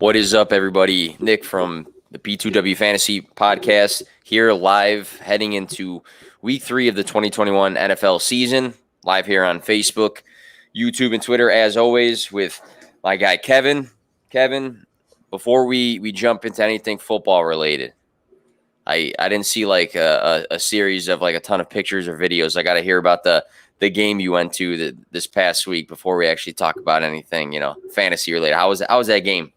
What is up, everybody? Nick from the P2W Fantasy Podcast here live heading into week 3 of the 2021 NFL season. Live here on Facebook, YouTube, and Twitter, as always, with my guy Kevin. Kevin, before we jump into anything football related, I didn't see like a series of like a ton of pictures or videos. I got to hear about the game you went to this past week before we actually talk about anything, fantasy related. How was that game?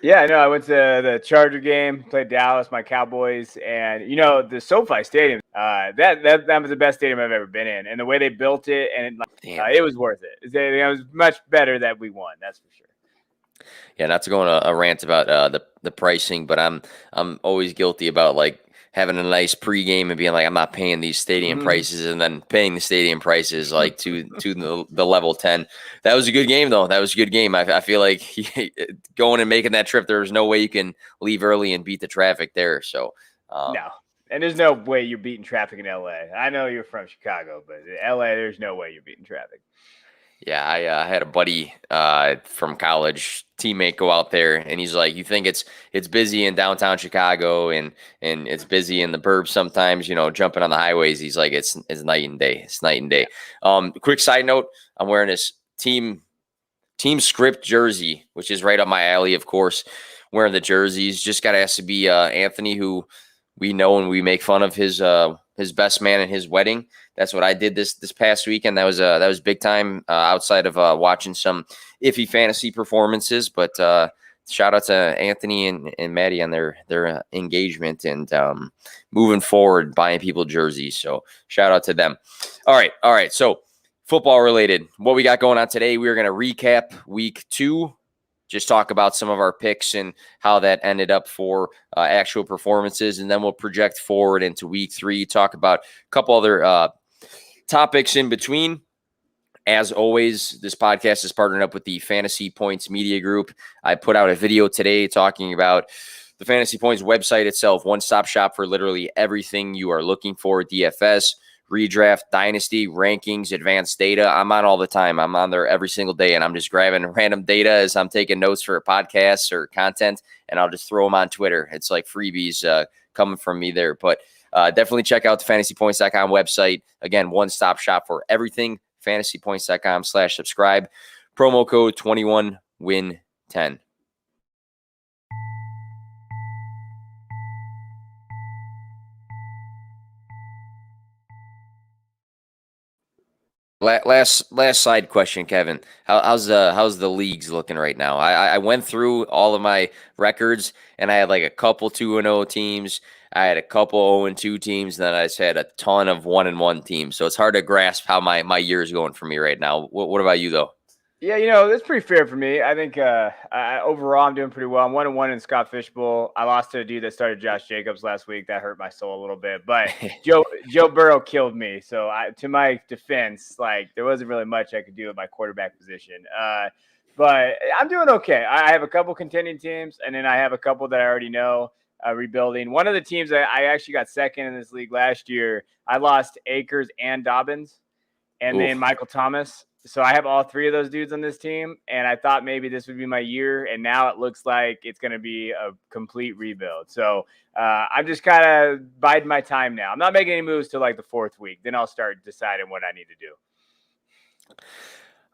Yeah, no, I went to the Charger game, played Dallas, my Cowboys, and the SoFi Stadium. That was the best stadium I've ever been in, and the way they built it, and it was worth it. It was much better that we won. That's for sure. Yeah, not to go on a rant about the pricing, but I'm always guilty about like having a nice pregame and being like, I'm not paying these stadium prices, and then paying the stadium prices like to the level 10. That was a good game, though. That was a good game. I feel like going and making that trip, there was no way you can leave early and beat the traffic there. So no, and there's no way you're beating traffic in LA. I know you're from Chicago, but in LA, there's no way you're beating traffic. Yeah, I had a buddy from college, teammate, go out there, and he's like, "You think it's busy in downtown Chicago and it's busy in the burbs sometimes, jumping on the highways." He's like, "It's night and day. It's night and day." Quick side note: I'm wearing this team script jersey, which is right up my alley, of course. Wearing the jerseys, just got asked to be Anthony, who we know and we make fun of his best man at his wedding. That's what I did this past weekend. That was big time outside of watching some iffy fantasy performances. But shout out to Anthony and Maddie on their engagement and moving forward, buying people jerseys. So shout out to them. All right. So football related, what we got going on today, we are going to recap week 2. Just talk about some of our picks and how that ended up for actual performances. And then we'll project forward into week 3, talk about a couple other topics in between. As always, this podcast is partnered up with the Fantasy Points Media Group. I put out a video today talking about the Fantasy Points website itself, one-stop shop for literally everything you are looking for at DFS. Redraft, dynasty, rankings, advanced data. I'm on all the time. I'm on there every single day, and I'm just grabbing random data as I'm taking notes for podcasts or content, and I'll just throw them on Twitter. It's like freebies coming from me there. But definitely check out the fantasypoints.com website. Again, one-stop shop for everything, fantasypoints.com/subscribe. Promo code 21WIN10. Last side question, Kevin. How's the leagues looking right now? I went through all of my records, and I had like a couple 2-0 teams. I had a couple 0-2 teams, and then I just had a ton of 1-1 teams. So it's hard to grasp how my year is going for me right now. What about you, though? Yeah, that's pretty fair for me. I think overall I'm doing pretty well. I'm 1-1 in Scott Fishbowl. I lost to a dude that started Josh Jacobs last week. That hurt my soul a little bit. But Joe Burrow killed me. So to my defense, there wasn't really much I could do at my quarterback position. But I'm doing okay. I have a couple contending teams, and then I have a couple that I already know rebuilding. One of the teams that I actually got second in this league last year, I lost Akers and Dobbins, and then Michael Thomas. So I have all 3 of those dudes on this team, and I thought maybe this would be my year, and now it looks like it's going to be a complete rebuild. So I'm just kind of biding my time now. I'm not making any moves till like the 4th week. Then I'll start deciding what I need to do.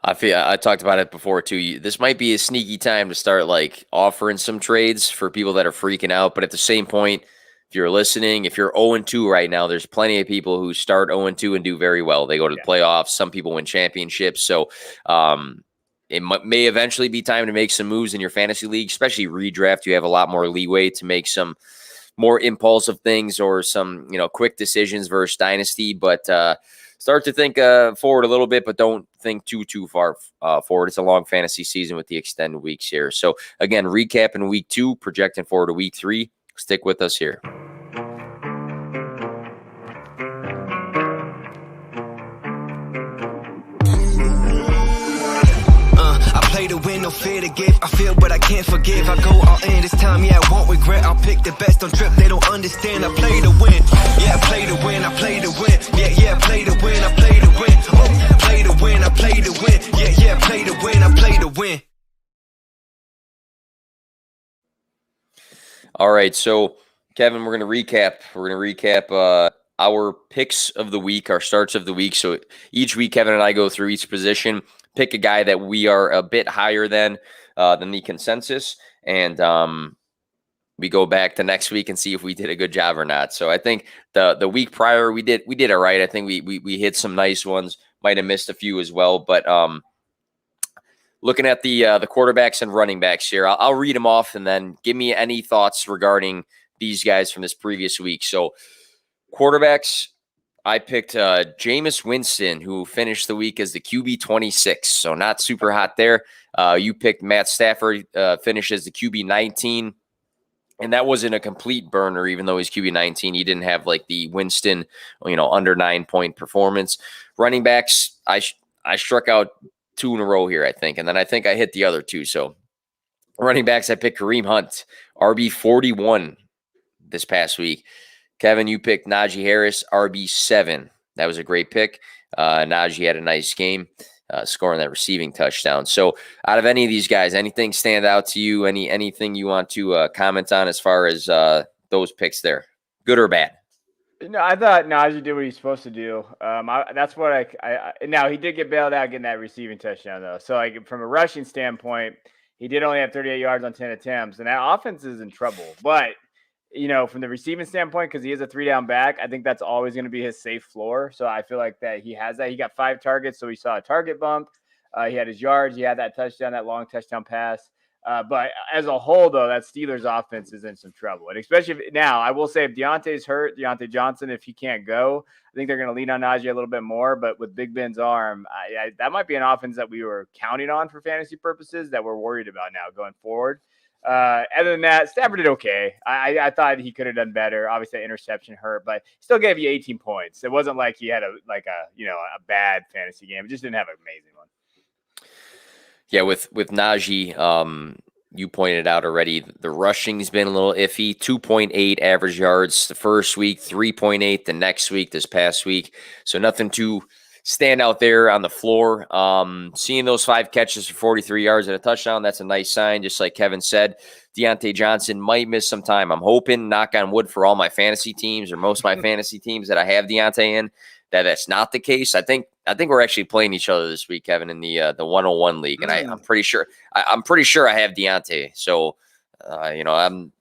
I talked about it before too. This might be a sneaky time to start like offering some trades for people that are freaking out. But at the same point, if you're listening, if you're 0-2 right now, there's plenty of people who start 0-2 and do very well. They go to the playoffs. Some people win championships. So it may eventually be time to make some moves in your fantasy league, especially redraft. You have a lot more leeway to make some more impulsive things or some quick decisions versus dynasty. But start to think forward a little bit, but don't think too far forward. It's a long fantasy season with the extended weeks here. So again, recap in week 2, projecting forward to week 3. Stick with us here. Play to win, no fear to give. I feel but I can't forgive. I go all in this time, yeah, I won't regret. I'll pick the best on trip, they don't understand. I play to win, yeah, I play to win, I play to win. Yeah, I play to win, I play to win. Oh, play to win, I play to win. Yeah, play to win, I play to win. All right, so Kevin, we're gonna recap. We're gonna recap our picks of the week, our starts of the week. So each week, Kevin and I go through each position, pick a guy that we are a bit higher than the consensus, and we go back to next week and see if we did a good job or not. So I think the week prior we did all right. I think we hit some nice ones. Might have missed a few as well, but looking at the quarterbacks and running backs here, I'll read them off and then give me any thoughts regarding these guys from this previous week. So quarterbacks, I picked Jameis Winston, who finished the week as the QB 26, so not super hot there. You picked Matt Stafford, finished as the QB 19. And that wasn't a complete burner, even though he's QB 19. He didn't have like the Winston, under 9-point performance. Running backs, I struck out 2 in a row here, I think. And then I think I hit the other 2. So running backs, I picked Kareem Hunt, RB 41 this past week. Kevin, you picked Najee Harris, RB 7. That was a great pick. Najee had a nice game. Scoring that receiving touchdown. So out of any of these guys, anything stand out to you? Anything you want to comment on as far as those picks there? Good or bad? No, I thought Najee did what he's supposed to do. That's what I now he did get bailed out getting that receiving touchdown though. So like from a rushing standpoint, he did only have 38 yards on 10 attempts, and that offense is in trouble. But from the receiving standpoint, because he is a 3-down back, I think that's always going to be his safe floor. So I feel like that he has that. He got 5 targets, so he saw a target bump. He had his yards. He had that touchdown, that long touchdown pass. But as a whole, though, that Steelers offense is in some trouble. And especially now, I will say if Deontay's hurt, Deontay Johnson, if he can't go, I think they're going to lean on Najee a little bit more. But with Big Ben's arm, that might be an offense that we were counting on for fantasy purposes that we're worried about now going forward. Other than that, Stafford did okay. I thought he could have done better. Obviously, that interception hurt, but still gave you 18 points. It wasn't like he had a bad fantasy game. It just didn't have an amazing one. Yeah, with Najee, you pointed out already, the rushing's been a little iffy. 2.8 average yards the first week, 3.8 the next week, this past week. So nothing too stand out there on the floor. Seeing those 5 catches for 43 yards and a touchdown, that's a nice sign. Just like Kevin said, Deontay Johnson might miss some time. I'm hoping, knock on wood, for all my fantasy teams or most of my fantasy teams that I have Deontay in, that's not the case. I think we're actually playing each other this week, Kevin, in the 101 league, and I'm pretty sure I have Deontay. So I'm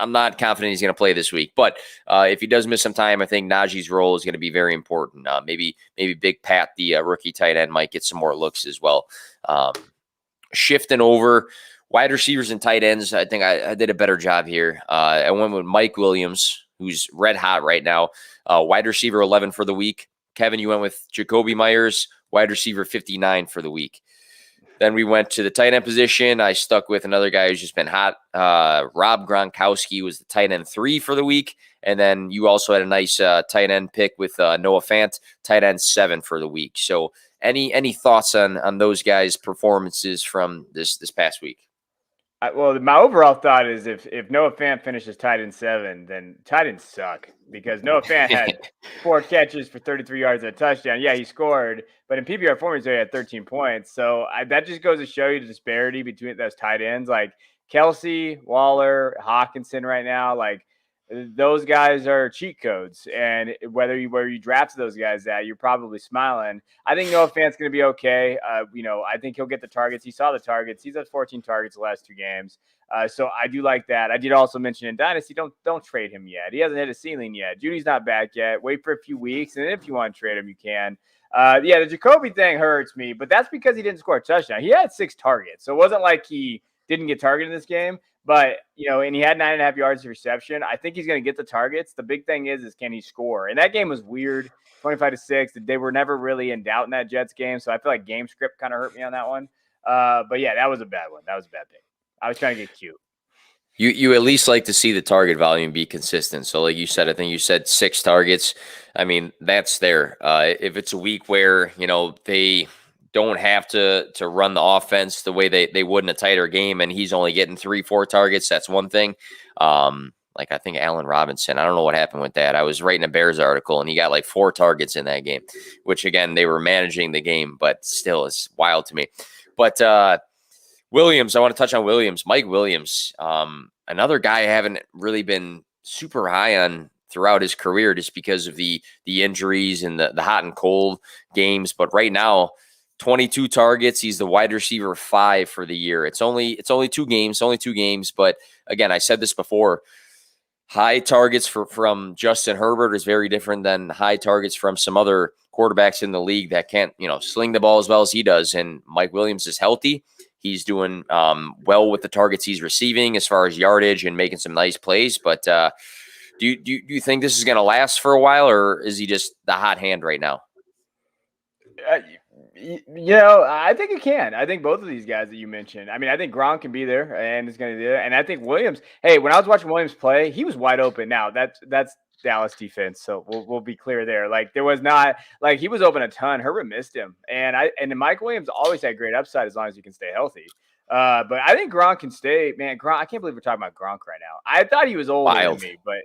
not confident he's going to play this week, but if he does miss some time, I think Najee's role is going to be very important. Maybe Big Pat, the rookie tight end, might get some more looks as well. Shifting over wide receivers and tight ends, I think I did a better job here. I went with Mike Williams, who's red hot right now, wide receiver 11 for the week. Kevin, you went with Jacoby Myers, wide receiver 59 for the week. Then we went to the tight end position. I stuck with another guy who's just been hot. Rob Gronkowski was the tight end 3 for the week. And then you also had a nice tight end pick with Noah Fant, tight end 7 for the week. So any thoughts on those guys' performances from this past week? Well, my overall thought is if Noah Fant finishes tight end 7, then tight ends suck, because Noah Fant had 4 catches for 33 yards and a touchdown. Yeah, he scored, but in PPR formats, he had 13 points. So that just goes to show you the disparity between those tight ends. Like Kelsey, Waller, Hawkinson right now, like those guys are cheat codes. And where you draft those guys at, you're probably smiling. I think Noah Fant's going to be okay. I think he'll get the targets. He saw the targets. He's at 14 targets the last 2 games. So I do like that. I did also mention in Dynasty, don't trade him yet. He hasn't hit a ceiling yet. Judy's not back yet. Wait for a few weeks, and if you want to trade him, you can. The Jacoby thing hurts me, but that's because he didn't score a touchdown. He had 6 targets, so it wasn't like he didn't get targeted in this game. But, and he had 9.5 yards of reception. I think he's going to get the targets. The big thing is can he score? And that game was weird, 25-6. They were never really in doubt in that Jets game. So I feel like game script kind of hurt me on that one. But yeah, that was a bad one. That was a bad pick. I was trying to get cute. You at least like to see the target volume be consistent. So like you said, I think you said 6 targets. I mean, that's there. If it's a week where, they don't have to run the offense the way they would in a tighter game, and he's only getting 3-4 targets, that's one thing. Like I think Allen Robinson, I don't know what happened with that. I was writing a Bears article, and he got like 4 targets in that game, which again, they were managing the game, but still it's wild to me. But Williams, I want to touch on Williams. Mike Williams, I another guy I haven't really been super high on throughout his career just because of the injuries and the hot and cold games. But right now, 22 targets. He's the wide receiver 5 for the year. It's only 2 games. But again, I said this before. High targets from Justin Herbert is very different than high targets from some other quarterbacks in the league that can't, sling the ball as well as he does. And Mike Williams is healthy. He's doing well with the targets he's receiving as far as yardage and making some nice plays. But do you think this is going to last for a while, or is he just the hot hand right now? I think it can. I think both of these guys that you mentioned. I mean, I think Gronk can be there and is going to do it. And I think Williams. Hey, when I was watching Williams play, he was wide open. Now that's Dallas defense, so we'll be clear there. Like there was not like he was open a ton. Herbert missed him, and Mike Williams always had great upside as long as he can stay healthy. But I think Gronk can stay. Man, Gronk. I can't believe we're talking about Gronk right now. I thought he was older than me, but.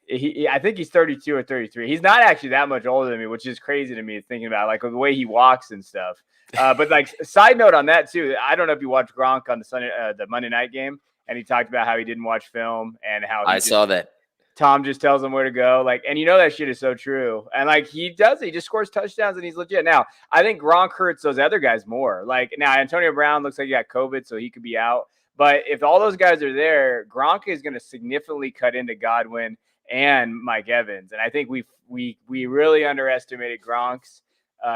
I think he's 32 or 33. He's not actually that much older than me, which is crazy to me thinking about like the way he walks and stuff. But like side note on that too, I don't know if you watched Gronk on the Monday night game, and he talked about how he didn't watch film and how I saw that Tom just tells him where to go. Like, and that shit is so true. And like he just scores touchdowns and he's legit. Now I think Gronk hurts those other guys more. Like now Antonio Brown looks like he got COVID, so he could be out. But if all those guys are there, Gronk is going to significantly cut into Godwin and Mike Evans. And I think we really underestimated Gronk's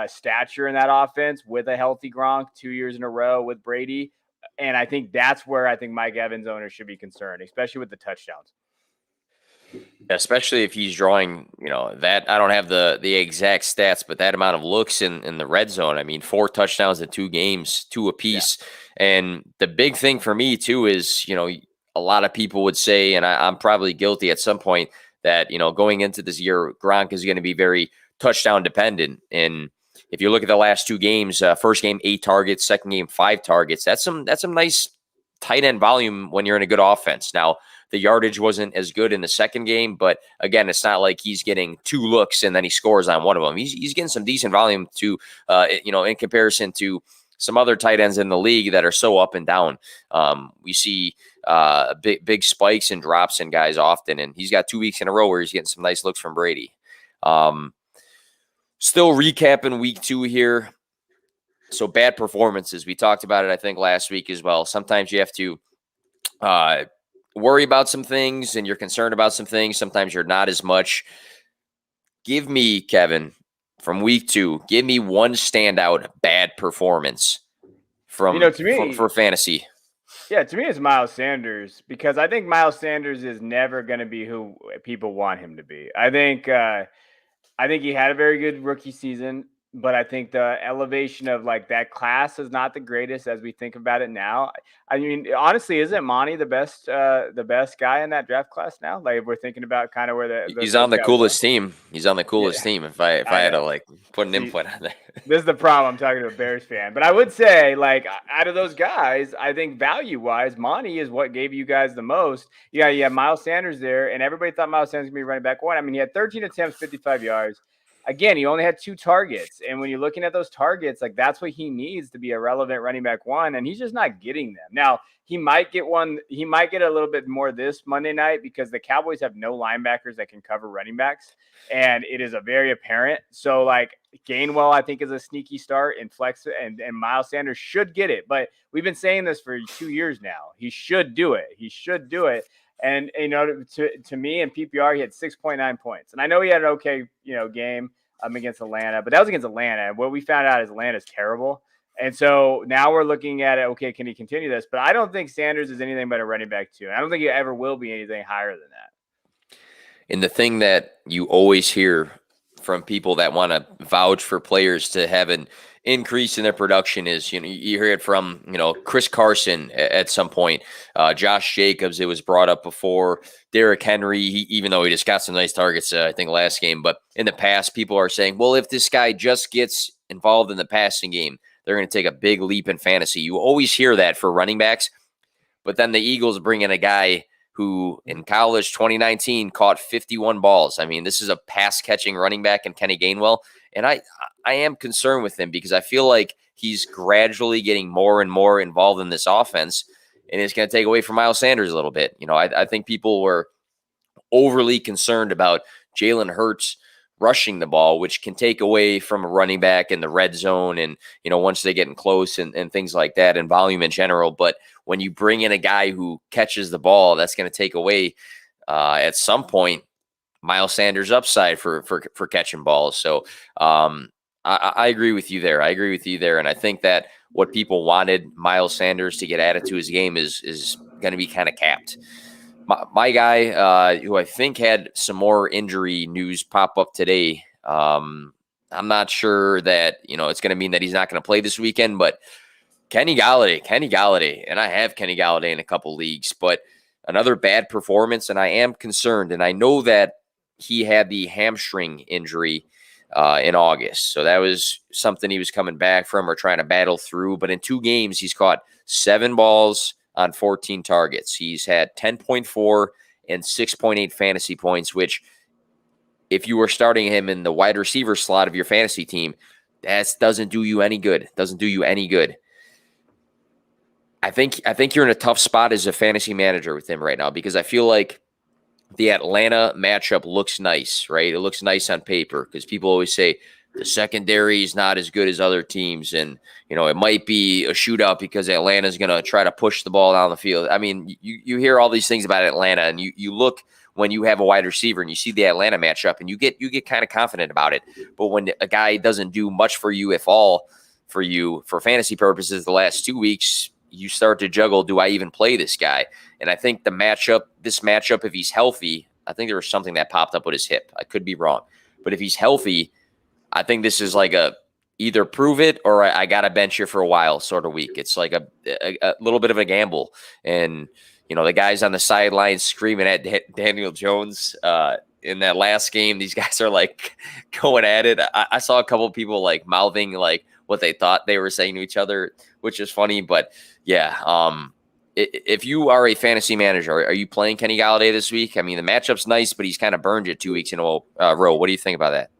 stature in that offense with a healthy Gronk 2 years in a row with Brady. And I think that's where I think Mike Evans owners should be concerned, especially with the touchdowns. Especially if he's drawing, that I don't have the exact stats, but that amount of looks in the red zone. I mean, 4 touchdowns in 2 games, 2 apiece. Yeah. And the big thing for me too is, a lot of people would say, and I'm probably guilty at some point, that, going into this year, Gronk is going to be very touchdown dependent. And if you look at the last 2 games, first game, 8 targets, second game, 5 targets, that's some nice tight end volume when you're in a good offense. Now, the yardage wasn't as good in the second game, but again, it's not like he's getting 2 looks and then he scores on one of them. He's getting some decent volume to, in comparison to some other tight ends in the league that are so up and down. We see big spikes and drops in guys often, and he's got 2 weeks in a row where he's getting some nice looks from Brady. Still recapping week 2 here. So bad performances. We talked about it, I think, last week as well. Sometimes you have to worry about some things and you're concerned about some things. Sometimes you're not as much. Give me, Kevin, from week 2, give me one standout bad performance from to me, for fantasy. Yeah, to me, it's Miles Sanders, because I think Miles Sanders is never going to be who people want him to be. I think he had a very good rookie season, but I think the elevation of like that class is not the greatest as we think about it now. I mean, honestly, isn't Monty the best guy in that draft class now? Like if we're thinking about kind of where he's on the coolest team. He's on the coolest team. If I had to like put an input on that. This is the problem. I'm talking to a Bears fan, but I would say like out of those guys, I think value wise, Monty is what gave you guys the most. Yeah, you have Miles Sanders there, and everybody thought Miles Sanders was gonna be running back 1. I mean, he had 13 attempts, 55 yards. Again, he only had 2 targets. And when you're looking at those targets, like that's what he needs to be a relevant running back 1. And he's just not getting them. Now, he might get one. He might get a little bit more this Monday night because the Cowboys have no linebackers that can cover running backs. And it is a very apparent. So like Gainwell, I think, is a sneaky start, and Flex and Miles Sanders should get it. But we've been saying this for 2 years now. He should do it. He should do it. And, to me in PPR, he had 6.9 points. And I know he had an okay, game against Atlanta, but that was against Atlanta. What we found out is Atlanta is terrible. And so now we're looking at it, okay, can he continue this? But I don't think Sanders is anything but a running back 2. And I don't think he ever will be anything higher than that. And the thing that you always hear from people that want to vouch for players to have an increase in their production is, you hear it from, Chris Carson at some point, Josh Jacobs, it was brought up before, Derrick Henry, even though he just got some nice targets, I think last game, but in the past, people are saying, well, if this guy just gets involved in the passing game, they're going to take a big leap in fantasy. You always hear that for running backs, but then the Eagles bring in a guy who in college 2019 caught 51 balls. I mean, this is a pass-catching running back in Kenny Gainwell. And I am concerned with him because I feel like he's gradually getting more and more involved in this offense. and it's going to take away from Miles Sanders a little bit. I think people were overly concerned about Jalen Hurts rushing the ball, which can take away from a running back in the red zone and, once they get in close and things like that and volume in general. But when you bring in a guy who catches the ball, that's going to take away at some point Miles Sanders' upside for catching balls. So I agree with you there. And I think that what people wanted Miles Sanders to get added to his game is going to be kind of capped. My guy, who I think had some more injury news pop up today, I'm not sure that, it's going to mean that he's not going to play this weekend, but Kenny Galladay, and I have Kenny Galladay in a couple leagues, but another bad performance, and I am concerned, and I know that he had the hamstring injury in August, so that was something he was coming back from or trying to battle through, but in 2 games, he's caught 7 balls on 14 targets. He's had 10.4 and 6.8 fantasy points, which if you were starting him in the wide receiver slot of your fantasy team, that doesn't do you any good. I think you're in a tough spot as a fantasy manager with him right now, because I feel like the Atlanta matchup looks nice, right? It looks nice on paper because people always say the secondary is not as good as other teams. And, it might be a shootout because Atlanta's going to try to push the ball down the field. I mean, you hear all these things about Atlanta, and you look when you have a wide receiver and you see the Atlanta matchup and you get kind of confident about it. But when a guy doesn't do much for you, if all for you, for fantasy purposes, the last 2 weeks, you start to juggle, do I even play this guy? And I think this matchup, if he's healthy, I think there was something that popped up with his hip. I could be wrong. But if he's healthy, I think this is like a either prove it or I got to bench you for a while sort of week. It's like a little bit of a gamble. And, the guys on the sidelines screaming at Daniel Jones in that last game, these guys are like going at it. I saw a couple of people like mouthing like what they thought they were saying to each other, which is funny. But yeah, if you are a fantasy manager, are you playing Kenny Galladay this week? I mean, the matchup's nice, but he's kind of burned you 2 weeks in a row. What do you think about that?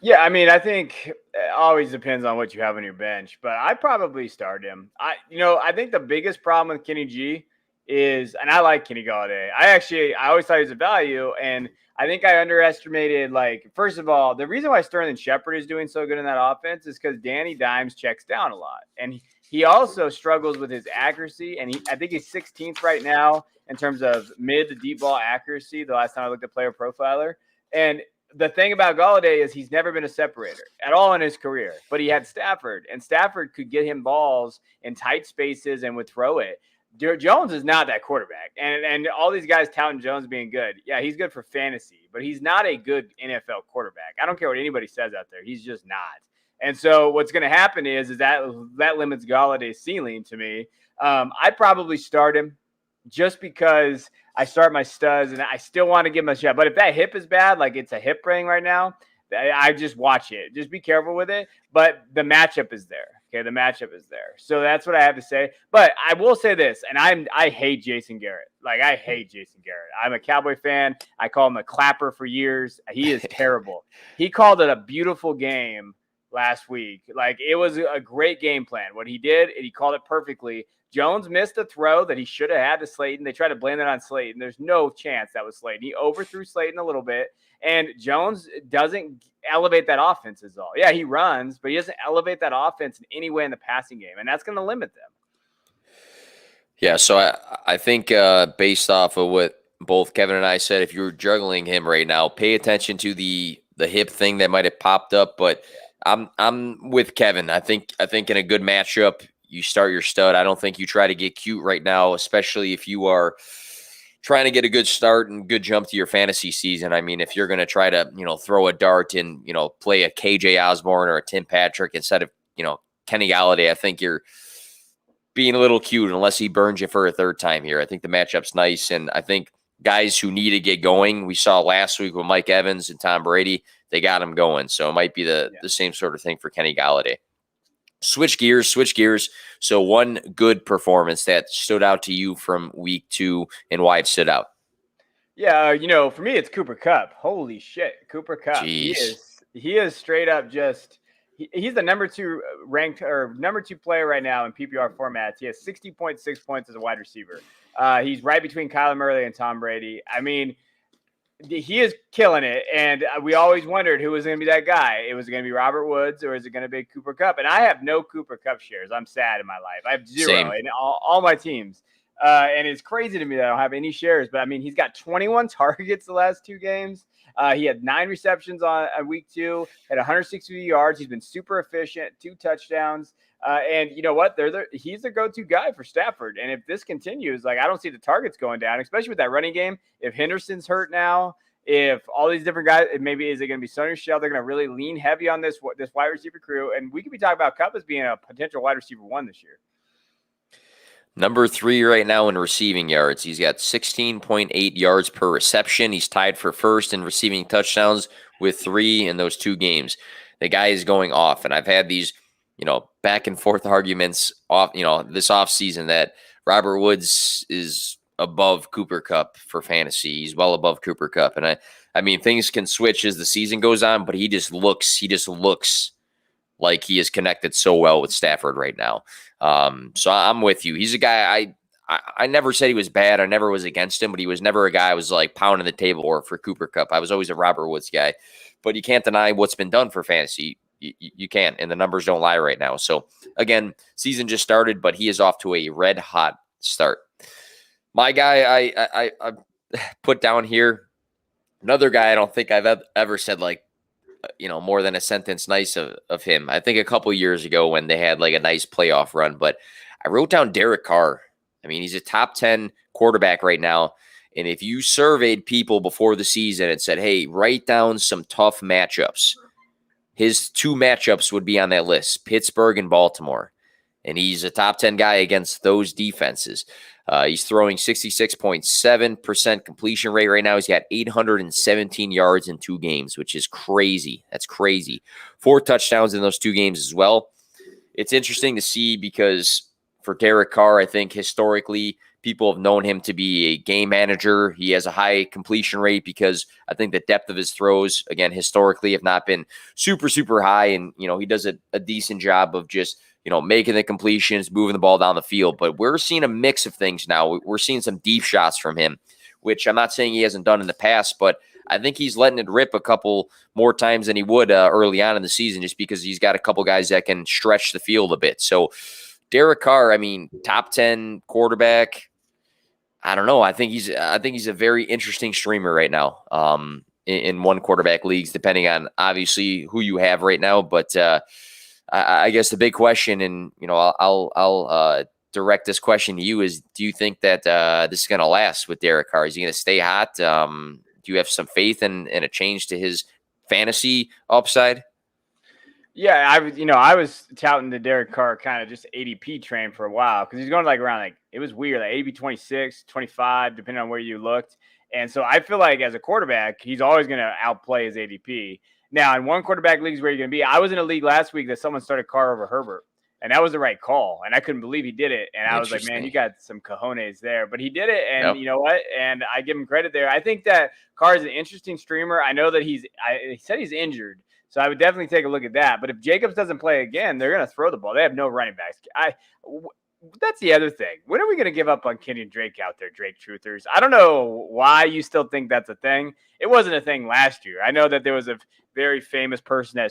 Yeah, I mean, I think it always depends on what you have on your bench, but I probably start him. I think the biggest problem with Kenny G is, and I like Kenny Galladay. I always thought he was a value, and I think I underestimated, first of all, the reason why Sterling Shepard is doing so good in that offense is because Danny Dimes checks down a lot. And he also struggles with his accuracy, and I think he's 16th right now in terms of mid to deep ball accuracy, the last time I looked at Player Profiler. And the thing about Galladay is he's never been a separator at all in his career, but he had Stafford, and Stafford could get him balls in tight spaces and would throw it. Jones is not that quarterback, and all these guys touting Jones being good. Yeah, he's good for fantasy, but he's not a good NFL quarterback. I don't care what anybody says out there. He's just not. And so what's going to happen is that limits Galladay's ceiling to me. I probably start him just because I start my studs and I still want to give him a shot. But if that hip is bad, like it's a hip ring right now, I just watch it. Just be careful with it. But the matchup is there. Okay, the matchup is there. So that's what I have to say. But I will say this, and I hate Jason Garrett. I hate Jason Garrett. I'm a Cowboy fan. I call him a clapper for years. He is terrible. He called it a beautiful game last week. It was a great game plan. What he did, and he called it perfectly. Jones missed a throw that he should have had to Slayton. They tried to blame that on Slayton. There's no chance that was Slayton. He overthrew Slayton a little bit, and Jones doesn't elevate that offense is all. Yeah, he runs, but he doesn't elevate that offense in any way in the passing game, and that's going to limit them. Yeah, so I think based off of what both Kevin and I said, if you're juggling him right now, pay attention to the hip thing that might have popped up. But I'm with Kevin. I think in a good matchup, you start your stud. I don't think you try to get cute right now, especially if you are trying to get a good start and good jump to your fantasy season. I mean, if you're going to try to, throw a dart and, play a KJ Osborne or a Tim Patrick instead of, Kenny Galladay, I think you're being a little cute unless he burns you for a third time here. I think the matchup's nice. And I think guys who need to get going, we saw last week with Mike Evans and Tom Brady, they got him going. So it might be the same sort of thing for Kenny Galladay. Switch gears. So one good performance that stood out to you from week 2 and why it stood out. Yeah, for me, it's Cooper Kupp. Holy shit, Cooper Kupp. Jeez. He is straight up just he's the number 2 ranked or number 2 player right now in PPR formats. He has 60.6 points as a wide receiver. He's right between Kyler Murray and Tom Brady. I mean, he is killing it, and we always wondered who was going to be that guy. It was going to be Robert Woods, or is it going to be Cooper Kupp? And I have no Cooper Kupp shares. I'm sad in my life. I have 0 in all my teams. And it's crazy to me that I don't have any shares. But, I mean, he's got 21 targets the last 2 games. He had 9 receptions on week 2, had 160 yards. He's been super efficient, 2 touchdowns. And you know what? He's the go-to guy for Stafford. And if this continues, like, I don't see the targets going down, especially with that running game. If Henderson's hurt now, if all these different guys, maybe is it going to be Sony Michelle? They're going to really lean heavy on this wide receiver crew. And we could be talking about Kupp as being a potential wide receiver 1 this year. Number 3 right now in receiving yards. He's got 16.8 yards per reception. He's tied for first in receiving touchdowns with 3 in those 2 games. The guy is going off. And I've had these, back and forth arguments off, this offseason that Robert Woods is above Cooper Kupp for fantasy. He's well above Cooper Kupp. And I mean, things can switch as the season goes on, but he just looks like he is connected so well with Stafford right now. So I'm with you. He's a guy I never said he was bad. I never was against him, but he was never a guy I was like pounding the table for Cooper Kupp. I was always a Robert Woods guy, but you can't deny what's been done for fantasy. You can't, and the numbers don't lie right now. So again, season just started, but he is off to a red hot start. My guy, I put down here, another guy I don't think I've ever said like, more than a sentence nice of him. I think a couple years ago when they had like a nice playoff run, but I wrote down Derek Carr. I mean, he's a top 10 quarterback right now. And if you surveyed people before the season and said, hey, write down some tough matchups, his 2 matchups would be on that list, Pittsburgh and Baltimore. And he's a top 10 guy against those defenses. He's throwing 66.7% completion rate right now. He's got 817 yards in 2 games, which is crazy. That's crazy. 4 touchdowns in those 2 games as well. It's interesting to see because for Derek Carr, I think historically people have known him to be a game manager. He has a high completion rate because I think the depth of his throws, again, historically have not been super, super high. And, he does a decent job of just, making the completions, moving the ball down the field. But we're seeing a mix of things now. We're seeing some deep shots from him, which I'm not saying he hasn't done in the past, but I think he's letting it rip a couple more times than he would early on in the season just because he's got a couple guys that can stretch the field a bit. So Derek Carr, I mean, top 10 quarterback. I don't know. I think he's a very interesting streamer right now in 1 quarterback leagues, depending on obviously who you have right now. But I guess the big question, and I'll direct this question to you, is: do you think that this is going to last with Derek Carr? Is he going to stay hot? Do you have some faith in a change to his fantasy upside? Yeah, I was touting the Derek Carr kind of just ADP train for a while because he's going like around like it was weird, like ADP 26, 25, depending on where you looked. And so I feel like as a quarterback, he's always going to outplay his ADP. Now, in 1 quarterback leagues where you're going to be, I was in a league last week that someone started Carr over Herbert, and that was the right call. And I couldn't believe he did it. And I was like, man, you got some cojones there. But he did it, and You know what? And I give him credit there. I think that Carr is an interesting streamer. I know that he said he's injured, so I would definitely take a look at that. But if Jacobs doesn't play again, they're going to throw the ball. They have no running backs. That's the other thing. When are we going to give up on Kenyon Drake out there, Drake Truthers? I don't know why you still think that's a thing. It wasn't a thing last year. I know that there was a very famous person that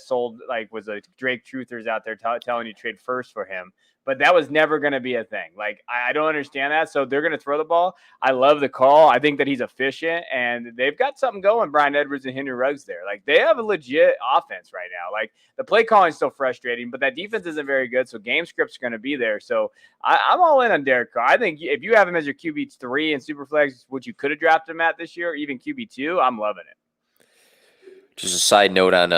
was a Drake Truthers out there telling you trade first for him. But that was never going to be a thing. Like, I don't understand that. So they're going to throw the ball. I love the call. I think that he's efficient, and they've got something going, Bryan Edwards and Henry Ruggs there. Like, they have a legit offense right now. Like, the play calling is still frustrating, but that defense isn't very good, so game script's going to be there. So I'm all in on Derek Carr. I think if you have him as your QB3 in Superflex, which you could have drafted him at this year, or even QB2, I'm loving it. Just a side note on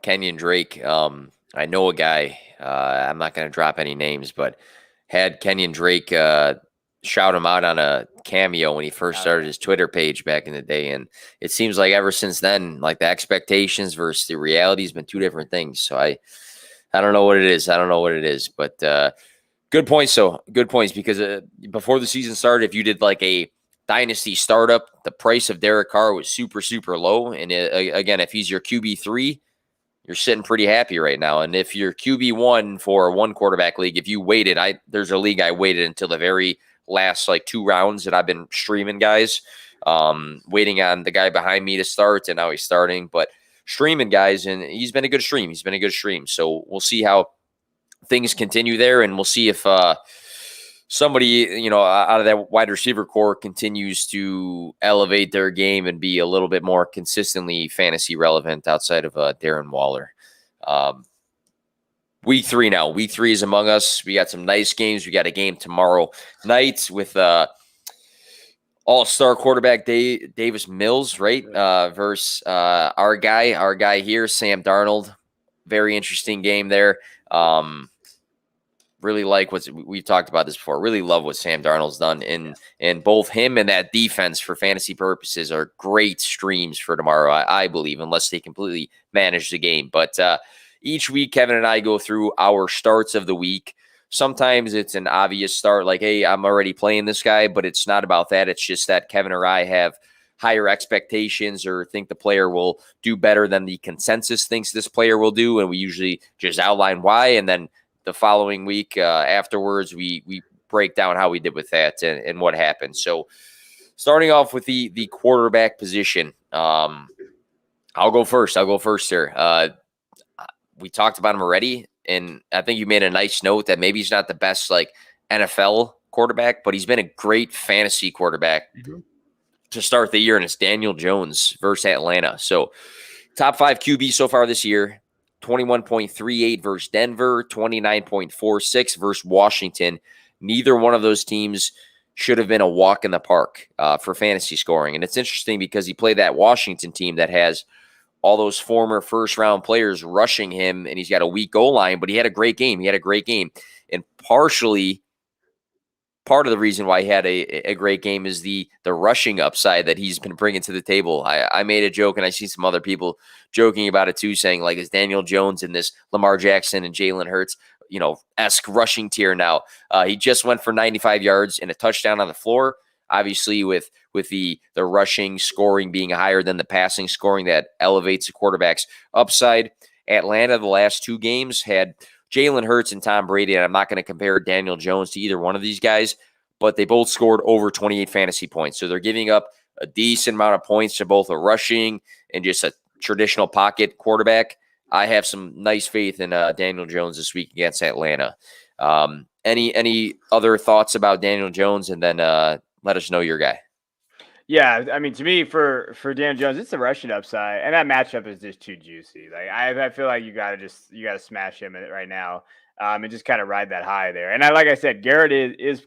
Kenyon Drake. I know a guy, I'm not going to drop any names, but had Kenyon Drake shout him out on a cameo when he first started his Twitter page back in the day. And it seems like ever since then, like the expectations versus the reality has been 2 different things. So I don't know what it is. But good points. So good points, because before the season started, if you did like a dynasty startup, the price of Derek Carr was super, super low. And again, if he's your QB3, you're sitting pretty happy right now. And if you're QB1 for a one quarterback league, if you waited, there's a league I waited until the very last like 2 rounds that I've been streaming guys, waiting on the guy behind me to start, and now he's starting, but streaming guys, and he's been a good stream. So we'll see how things continue there, and we'll see if somebody, out of that wide receiver core continues to elevate their game and be a little bit more consistently fantasy relevant outside of Darren Waller. Week 3 now. Week 3 is among us. We got some nice games. We got a game tomorrow night with all-star quarterback Davis Mills, right? Versus our guy here, Sam Darnold. Very interesting game there. Really like we've talked about this before. Really love what Sam Darnold's done, and both him and that defense for fantasy purposes are great streams for tomorrow, I believe, unless they completely manage the game. But each week, Kevin and I go through our starts of the week. Sometimes it's an obvious start, like, hey, I'm already playing this guy, but it's not about that. It's just that Kevin or I have higher expectations or think the player will do better than the consensus thinks this player will do, and we usually just outline why, and then the following week afterwards, we break down how we did with that and what happened. So starting off with the quarterback position, I'll go first here. We talked about him already, and I think you made a nice note that maybe he's not the best like NFL quarterback, but he's been a great fantasy quarterback to start the year, and it's Daniel Jones versus Atlanta. So top 5 QB so far this year. 21.38 versus Denver, 29.46 versus Washington. Neither one of those teams should have been a walk in the park for fantasy scoring. And it's interesting because he played that Washington team that has all those former first-round players rushing him, and he's got a weak goal line, but he had a great game. And part of the reason why he had a great game is the rushing upside that he's been bringing to the table. I made a joke, and I see some other people joking about it too, saying, like, is Daniel Jones in this Lamar Jackson and Jalen Hurts, esque rushing tier now? He just went for 95 yards and a touchdown on the floor. Obviously, with the rushing scoring being higher than the passing scoring, that elevates the quarterback's upside. Atlanta, the last 2 games, had Jalen Hurts and Tom Brady, and I'm not going to compare Daniel Jones to either one of these guys, but they both scored over 28 fantasy points. So they're giving up a decent amount of points to both a rushing and just a traditional pocket quarterback. I have some nice faith in Daniel Jones this week against Atlanta. Any other thoughts about Daniel Jones, and then let us know your guy. Yeah, I mean, to me, for Daniel Jones, it's the rushing upside, and that matchup is just too juicy. Like I feel like you gotta smash him right now, and just kind of ride that high there. And like I said, Garrett is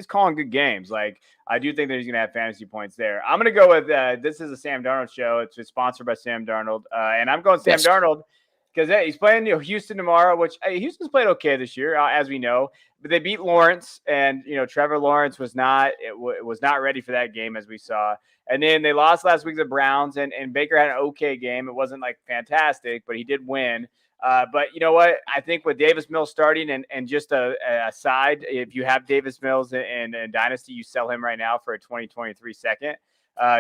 calling good games. Like I do think that he's gonna have fantasy points there. I'm gonna go with this is a Sam Darnold show. It's sponsored by Sam Darnold, and I'm going Sam Darnold because he's playing Houston tomorrow, which Houston's played okay this year, as we know. But they beat Lawrence, and Trevor Lawrence was not ready for that game, as we saw. And then they lost last week to the Browns, and Baker had an okay game. It wasn't like fantastic, but he did win. But you know what? I think with Davis Mills starting, and just a side, if you have Davis Mills in Dynasty, you sell him right now for a 2023 second,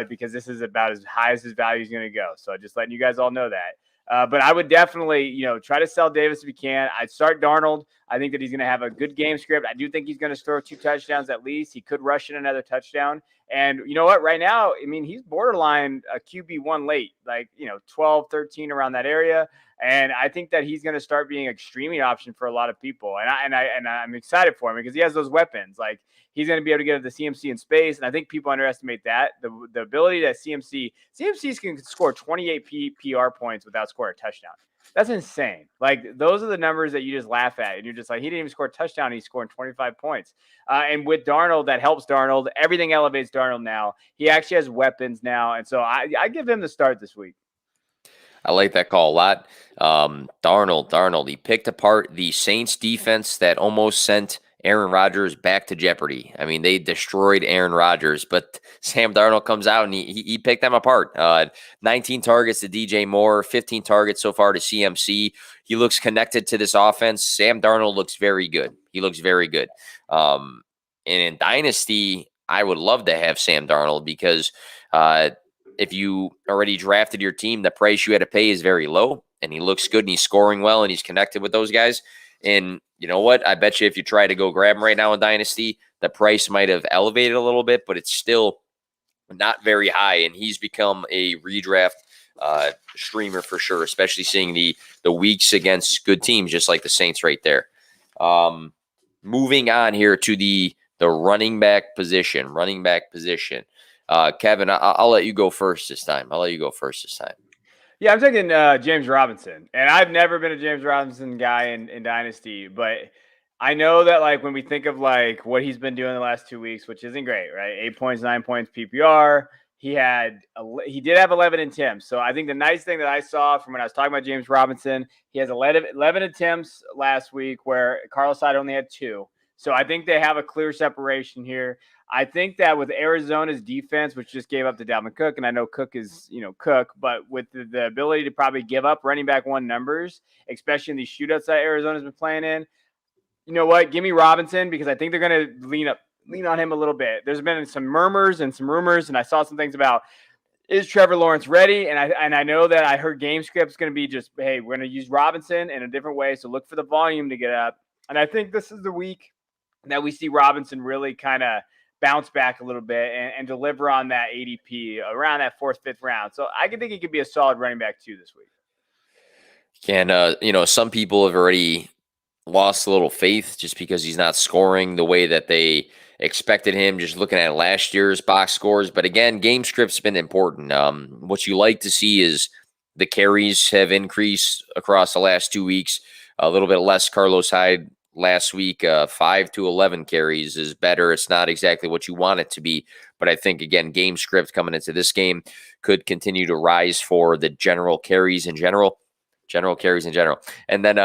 because this is about as high as his value is going to go. So just letting you guys all know that. But I would definitely, try to sell Davis if you can. I'd start Darnold. I think that he's going to have a good game script. I do think he's going to throw 2 touchdowns at least. He could rush in another touchdown. And you know what? Right now, I mean, he's borderline a QB1 late, like, 12, 13 around that area. And I think that he's going to start being an streaming option for a lot of people. And I'm excited for him because he has those weapons. Like, he's going to be able to get the CMC in space. And I think people underestimate that. The ability that CMCs can score 28 PR points without scoring a touchdown. That's insane. Like, those are the numbers that you just laugh at. And you're just like, he didn't even score a touchdown. And he's scoring 25 points. And with Darnold, that helps Darnold. Everything elevates Darnold now. He actually has weapons now. And so I give him the start this week. I like that call a lot. Darnold, he picked apart the Saints defense that almost sent Aaron Rodgers back to jeopardy. I mean, they destroyed Aaron Rodgers, but Sam Darnold comes out and he picked them apart. 19 targets to DJ Moore, 15 targets so far to CMC. He looks connected to this offense. Sam Darnold looks very good. And in Dynasty, I would love to have Sam Darnold because if you already drafted your team, the price you had to pay is very low, and he looks good and he's scoring well and he's connected with those guys. And you know what? I bet you if you try to go grab him right now in Dynasty, the price might have elevated a little bit, but it's still not very high. And he's become a redraft streamer for sure, especially seeing the weeks against good teams, just like the Saints right there. Moving on here to the running back position. Kevin, I'll let you go first this time. Yeah, I'm taking James Robinson, and I've never been a James Robinson guy in Dynasty, but I know that like when we think of like what he's been doing the last 2 weeks, which isn't great, right? 8 points, 9 points PPR. He did have 11 attempts. So I think the nice thing that I saw from when I was talking about James Robinson, he has 11 attempts last week where Carlos Hyde only had 2. So I think they have a clear separation here. I think that with Arizona's defense, which just gave up to Dalvin Cook, and I know Cook is, Cook, but with the ability to probably give up running back one numbers, especially in these shootouts that Arizona's been playing in, you know what? Give me Robinson because I think they're going to lean on him a little bit. There's been some murmurs and some rumors, and I saw some things about, is Trevor Lawrence ready? And I know that I heard game script's going to be just, hey, we're going to use Robinson in a different way, so look for the volume to get up. And I think this is the week that we see Robinson really kind of bounce back a little bit and deliver on that ADP around that 4th, 5th round. So I can think he could be a solid running back too this week. Some people have already lost a little faith just because he's not scoring the way that they expected him, just looking at last year's box scores. But again, game script's been important. What you like to see is the carries have increased across the last 2 weeks, a little bit less Carlos Hyde last week. 5 to 11 carries is better. It's not exactly what you want it to be, but I think, again, game script coming into this game could continue to rise for the general carries in general. And then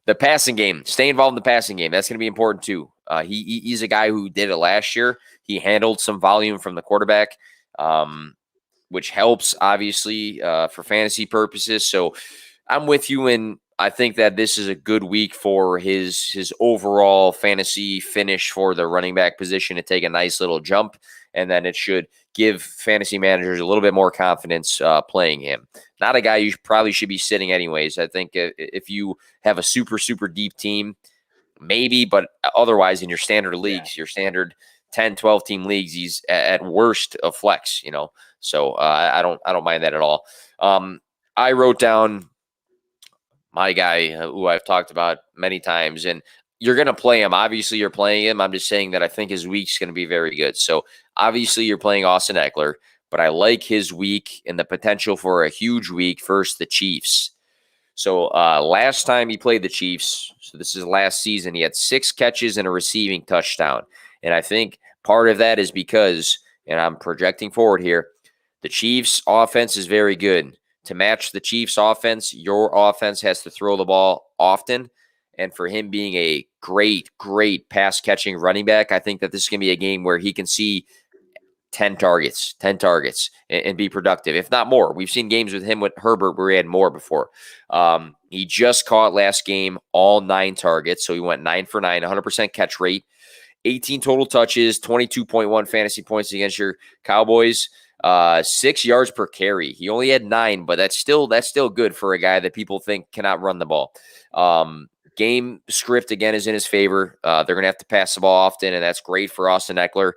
the passing game, stay involved in the passing game. That's going to be important too. He's a guy who did it last year. He handled some volume from the quarterback, which helps, obviously, for fantasy purposes. So I'm with you, and I think that this is a good week for his overall fantasy finish for the running back position to take a nice little jump, and then it should give fantasy managers a little bit more confidence playing him. Not a guy you probably should be sitting anyways. I think if you have a super, super deep team, maybe, but otherwise in your standard leagues, your standard 10, 12 team leagues, he's at worst a flex, So I don't mind that at all. I wrote down my guy who I've talked about many times, and you're going to play him. Obviously, you're playing him. I'm just saying that I think his week's going to be very good. So obviously, you're playing Austin Eckler, but I like his week and the potential for a huge week. First, the Chiefs. So last time he played the Chiefs, so this is last season, he had 6 catches and a receiving touchdown. And I think part of that is because, and I'm projecting forward here, the Chiefs' offense is very good. To match the Chiefs' offense, your offense has to throw the ball often. And for him being a great, great pass-catching running back, I think that this is going to be a game where he can see 10 targets, and be productive, if not more. We've seen games with him with Herbert where he had more before. He just caught last game all 9 targets, so he went 9 for 9, 100% catch rate, 18 total touches, 22.1 fantasy points against your Cowboys. 6 yards per carry. He only had 9, but that's still good for a guy that people think cannot run the ball. Game script again is in his favor. They're going to have to pass the ball often, and that's great for Austin Eckler.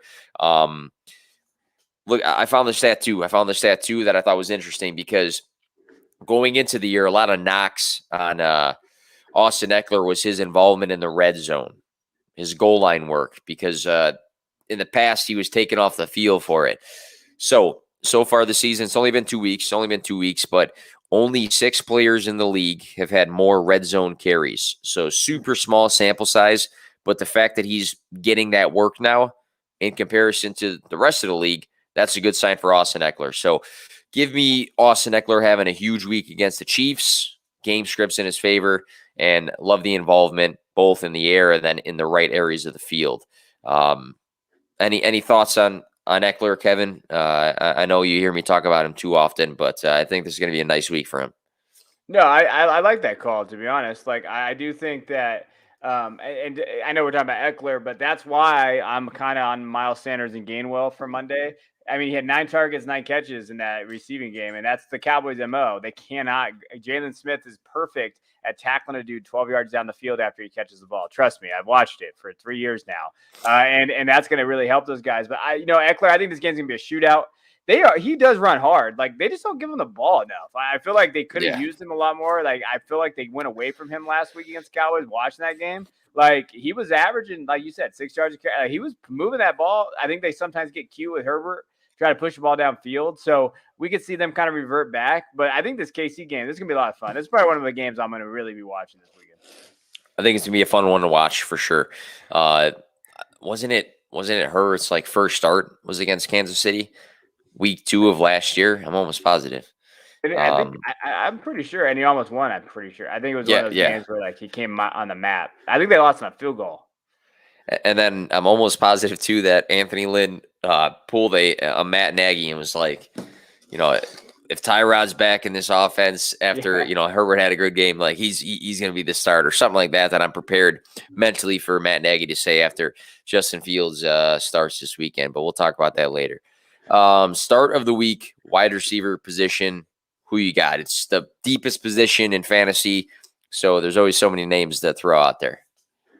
Look, I found the stat too that I thought was interesting because going into the year, a lot of knocks on Austin Eckler was his involvement in the red zone, his goal line work, because in the past he was taken off the field for it. So far this season, it's only been 2 weeks, but only 6 players in the league have had more red zone carries. So super small sample size, but the fact that he's getting that work now in comparison to the rest of the league, that's a good sign for Austin Eckler. So give me Austin Eckler having a huge week against the Chiefs, game scripts in his favor, and love the involvement both in the air and then in the right areas of the field. Any thoughts on Eckler, Kevin? I know you hear me talk about him too often, but I think this is going to be a nice week for him. No, I like that call, to be honest. Like, I do think that And I know we're talking about Eckler, but that's why I'm kind of on Miles Sanders and Gainwell for Monday. I mean, he had 9 targets, 9 catches in that receiving game, and that's the Cowboys' MO. They cannot. Jalen Smith is perfect at tackling a dude 12 yards down the field after he catches the ball. Trust me, I've watched it for 3 years now, and that's going to really help those guys. But Eckler, I think this game's going to be a shootout. He does run hard. Like, they just don't give him the ball enough. I feel like they could have used him a lot more. Like, I feel like they went away from him last week against Cowboys watching that game. Like, he was averaging, like you said, 6 yards. He was moving that ball. I think they sometimes get cute with Herbert, try to push the ball downfield. So we could see them kind of revert back. But I think this KC game, this is going to be a lot of fun. This is probably one of the games I'm going to really be watching this weekend. I think it's going to be a fun one to watch for sure. Wasn't it Hurts like first start was against Kansas City? Week 2 of last year, I'm almost positive. I'm pretty sure, and he almost won. I'm pretty sure. I think it was one of those games where like he came on the map. I think they lost on a field goal. And then I'm almost positive too that Anthony Lynn pulled a Matt Nagy and was like, if Tyrod's back in this offense after Herbert had a good game, like he's going to be the starter, something like that. That I'm prepared mentally for Matt Nagy to say after Justin Fields starts this weekend. But we'll talk about that later. Start of the week, wide receiver position. Who you got? It's the deepest position in fantasy, so there's always so many names to throw out there.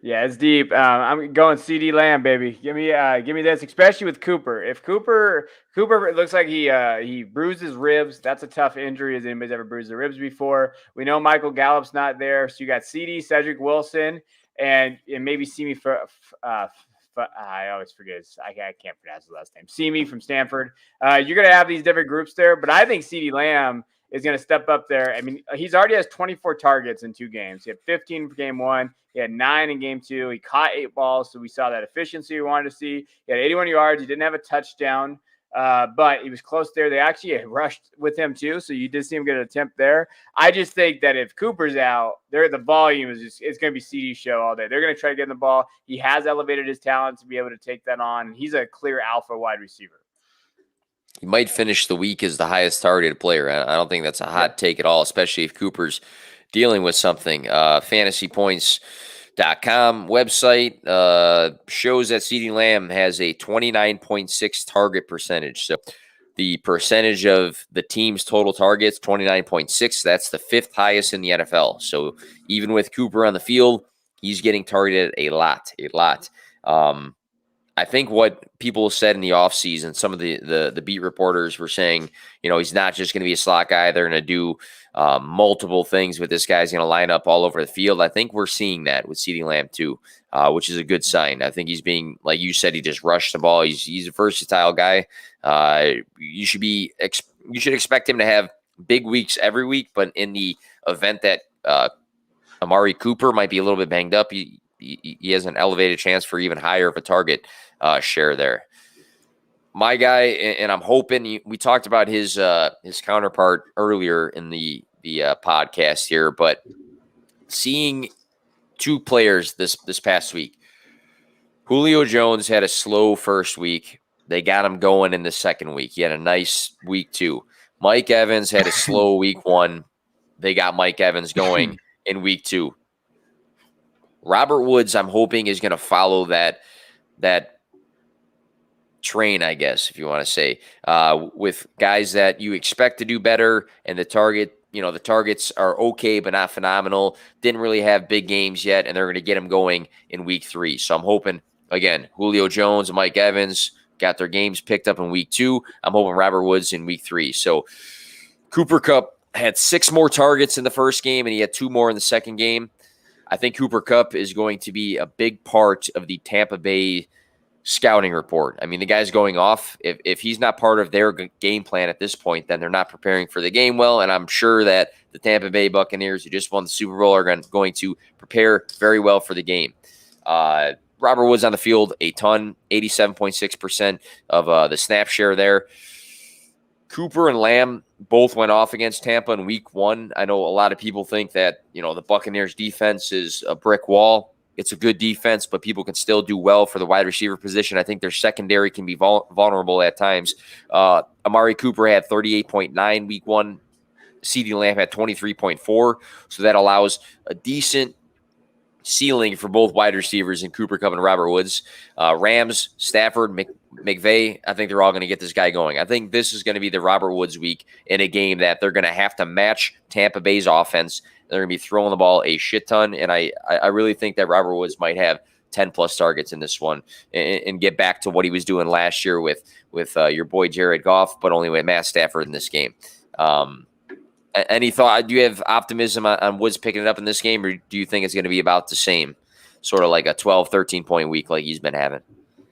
Yeah, it's deep. I'm going CD Lamb, baby. Give me this, especially with Cooper. If Cooper looks like he bruised his ribs, that's a tough injury. Has anybody's ever bruised their ribs before? We know Michael Gallup's not there, so you got CD, Cedric Wilson, and maybe Simi for. I always forget. I can't pronounce his last name. Simi from Stanford. You're going to have these different groups there, but I think CeeDee Lamb is going to step up there. I mean, he's already has 24 targets in 2 games. He had 15 for game 1. He had 9 in game 2. He caught 8 balls, so we saw that efficiency we wanted to see. He had 81 yards. He didn't have a touchdown, but he was close there. They actually rushed with him too, so you did see him get an attempt there. I just think that if Cooper's out, the volume it's going to be CD show all day. They're going to try to get in the ball. He has elevated his talent to be able to take that on. He's a clear alpha wide receiver. He might finish the week as the highest targeted player. I don't think that's a hot take at all, especially if Cooper's dealing with something. FantasyPoints.com website shows that CeeDee Lamb has a 29.6 target percentage. So the percentage of the team's total targets, 29.6. That's the 5th highest in the NFL. So even with Cooper on the field, he's getting targeted a lot. I think what people said in the offseason, some of the beat reporters were saying, he's not just going to be a slot guy. They're going to do multiple things with this guy. He's going to line up all over the field. I think we're seeing that with CeeDee Lamb too, which is a good sign. I think he's being, like you said, he just rushed the ball. He's a versatile guy. You should expect him to have big weeks every week, but in the event that Amari Cooper might be a little bit banged up, he has an elevated chance for even higher of a target share there. My guy, and I'm hoping we talked about his counterpart earlier in the podcast here, but seeing 2 players this past week. Julio Jones had a slow first week. They got him going in the second week. He had a nice week 2. Mike Evans had a slow week 1. They got Mike Evans going in week 2. Robert Woods, I'm hoping, is going to follow that train, I guess, if you want to say, with guys that you expect to do better, and the targets are okay but not phenomenal. Didn't really have big games yet, and they're going to get them going in week 3. So I'm hoping, again, Julio Jones and Mike Evans got their games picked up in week 2. I'm hoping Robert Woods in week 3. So Cooper Kupp had 6 more targets in the first game, and he had 2 more in the second game. I think Cooper Kupp is going to be a big part of the Tampa Bay scouting report. I mean, the guy's going off. If he's not part of their game plan at this point, then they're not preparing for the game well. And I'm sure that the Tampa Bay Buccaneers, who just won the Super Bowl, are going to prepare very well for the game. Robert Woods on the field a ton, 87.6% of the snap share there. Cooper and Lamb both went off against Tampa in week 1. I know a lot of people think that, the Buccaneers defense is a brick wall. It's a good defense, but people can still do well for the wide receiver position. I think their secondary can be vulnerable at times. Amari Cooper had 38.9 week 1. CeeDee Lamb had 23.4. So that allows a decent ceiling for both wide receivers in Cooper Kupp and Robert Woods. Rams, Stafford, McVay, I think they're all going to get this guy going. I think this is going to be the Robert Woods week in a game that they're going to have to match Tampa Bay's offense. They're going to be throwing the ball a shit ton, and I really think that Robert Woods might have 10-plus targets in this one and get back to what he was doing last year with your boy Jared Goff, but only with Matt Stafford in this game. Any thought? Do you have optimism on Woods picking it up in this game, or do you think it's going to be about the same, sort of like a 12, 13-point week like he's been having?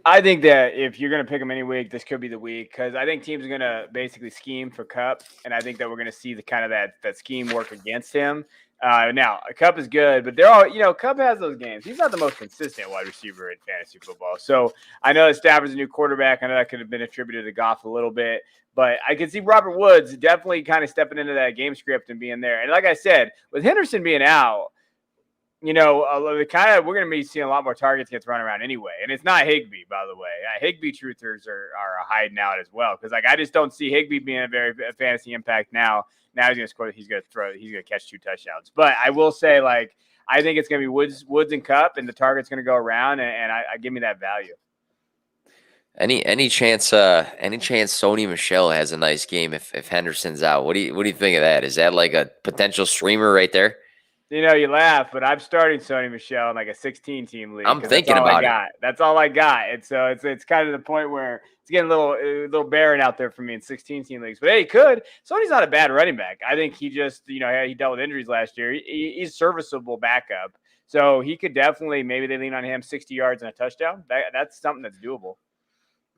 I think that if you're going to pick him any week, this could be the week, because I think teams are going to basically scheme for Kupp, and I think that we're going to see the kind of that scheme work against him. Now, Kupp is good, but they're all, Kupp has those games. He's not the most consistent wide receiver in fantasy football. So I know that Stafford's a new quarterback. I know that could have been attributed to Goff a little bit, but I can see Robert Woods definitely kind of stepping into that game script and being there. And like I said, with Henderson being out, we're going to be seeing a lot more targets get thrown around anyway. And it's not Higbee, by the way. Higbee truthers are hiding out as well, because I just don't see Higbee being a very fantasy impact now. Now he's going to score. He's going to catch 2 touchdowns. But I will say, I think it's going to be Woods and Kupp, and the target's going to go around, and I give me that value. Any chance Sony Michelle has a nice game if Henderson's out? What do you think of that? Is that like a potential streamer right there? You laugh, but I'm starting Sony Michelle in like a 16-team league. I'm thinking about it. That's all I got. And so it's kind of the point where it's getting a little barren out there for me in 16-team leagues. But hey, he could. Sony's not a bad running back. I think he just, he dealt with injuries last year. He's serviceable backup. So he could definitely, maybe they lean on him 60 yards and a touchdown. That's something that's doable.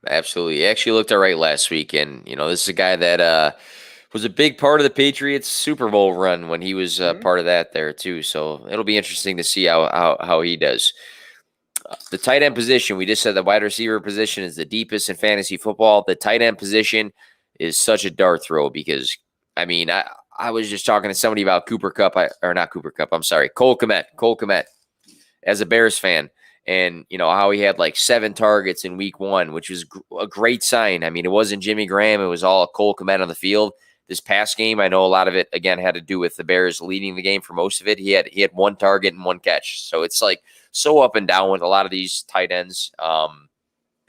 Absolutely. He actually looked all right last week. And, this is a guy that was a big part of the Patriots Super Bowl run when he was part of that there too. So it'll be interesting to see how he does. The tight end position, we just said the wide receiver position is the deepest in fantasy football. The tight end position is such a dart throw because, I was just talking to somebody about Cole Kmet as a Bears fan. And, how he had like 7 targets in week 1, which was a great sign. It wasn't Jimmy Graham. It was all Cole Kmet on the field. This past game, I know a lot of it, again, had to do with the Bears leading the game for most of it. He had 1 target and 1 catch. So it's like so up and down with a lot of these tight ends.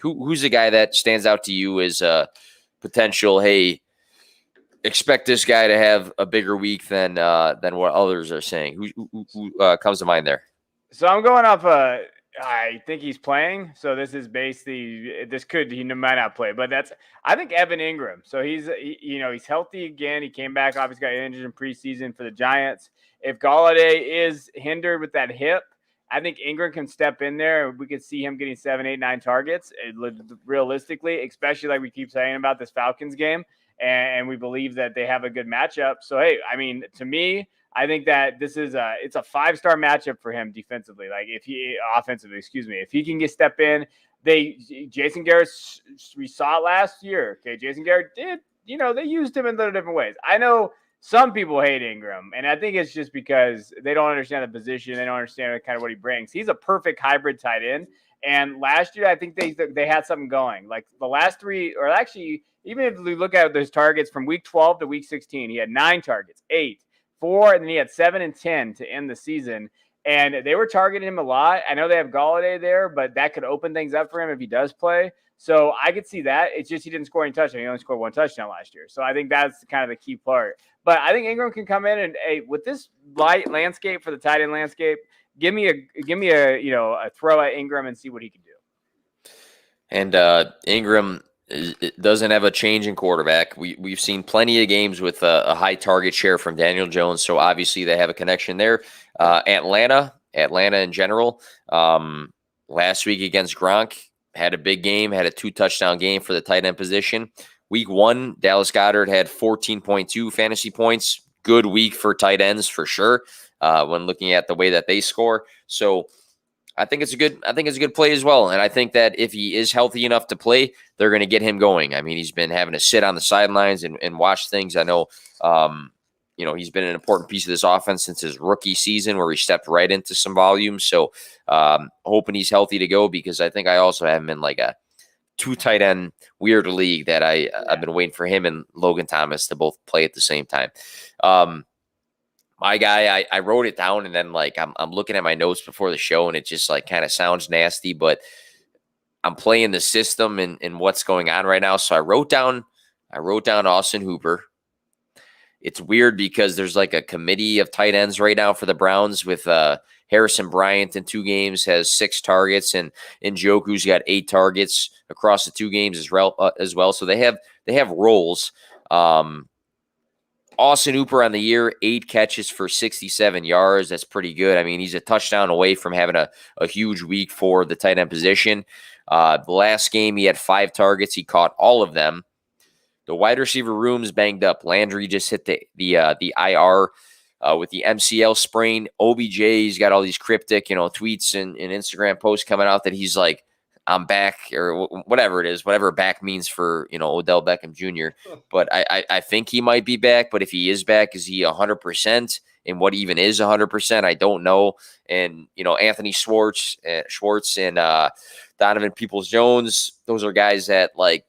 Who's the guy that stands out to you as a potential, hey, expect this guy to have a bigger week than what others are saying? Who comes to mind there? So I'm going off I think he's playing. So this is basically, he might not play, but I think Evan Ingram. So he's healthy again. He came back, obviously got injured in preseason for the Giants. If Galladay is hindered with that hip, I think Ingram can step in there and we could see him getting 7, 8, 9 targets realistically, especially like we keep saying about this Falcons game. And we believe that they have a good matchup. So, hey, to me, I think that it's a 5-star matchup for him defensively. If he can step in, Jason Garrett, we saw it last year. Okay. Jason Garrett did, they used him in little different ways. I know some people hate Ingram, and I think it's just because they don't understand the position. They don't understand kind of what he brings. He's a perfect hybrid tight end. And last year, I think they had something going. Like the last 3, or actually, even if we look at those targets from week 12 to week 16, he had 9 targets, 8, 4, and then he had 7 and 10 to end the season. And they were targeting him a lot. I know they have Galladay there, but that could open things up for him if he does play. So I could see that. It's just he didn't score any touchdown. He only scored 1 touchdown last year. So I think that's kind of the key part. But I think Ingram can come in and, hey, with this light landscape for the tight end landscape, give me a throw at Ingram and see what he can do. And Ingram doesn't have a change in quarterback. We've seen plenty of games with a high target share from Daniel Jones, so obviously they have a connection there. Atlanta in general, last week against Gronk, had a big game, had a 2-touchdown game for the tight end position. Week 1, Dallas Goddard had 14.2 fantasy points. Good week for tight ends for sure when looking at the way that they score. So I think it's a good play as well. And I think that if he is healthy enough to play, they're going to get him going. He's been having to sit on the sidelines and watch things. I know, he's been an important piece of this offense since his rookie season where he stepped right into some volume. So hoping he's healthy to go, because I think I also have him in like a 2 tight end weird league that I've been waiting for him and Logan Thomas to both play at the same time. My guy, I wrote it down, and then like I'm looking at my notes before the show, and it just like kind of sounds nasty, but I'm playing the system and what's going on right now. So I wrote down Austin Hooper. It's weird because there's like a committee of tight ends right now for the Browns with Harrison Bryant in 2 games has 6 targets, and Njoku's got 8 targets across the 2 games as well. So they have roles. Austin Hooper on the year, 8 catches for 67 yards. That's pretty good. I mean, he's a touchdown away from having a huge week for the tight end position. The last game, he had 5 targets. He caught all of them. The wide receiver room's banged up. Landry just hit the IR with the MCL sprain. OBJ's got all these cryptic, tweets and Instagram posts coming out that he's like, I'm back, or whatever it is, whatever back means for, Odell Beckham Jr. But I think he might be back. But if he is back, is he 100%? And what even is 100%? I don't know. And, Anthony Schwartz and Donovan Peoples-Jones, those are guys that, like,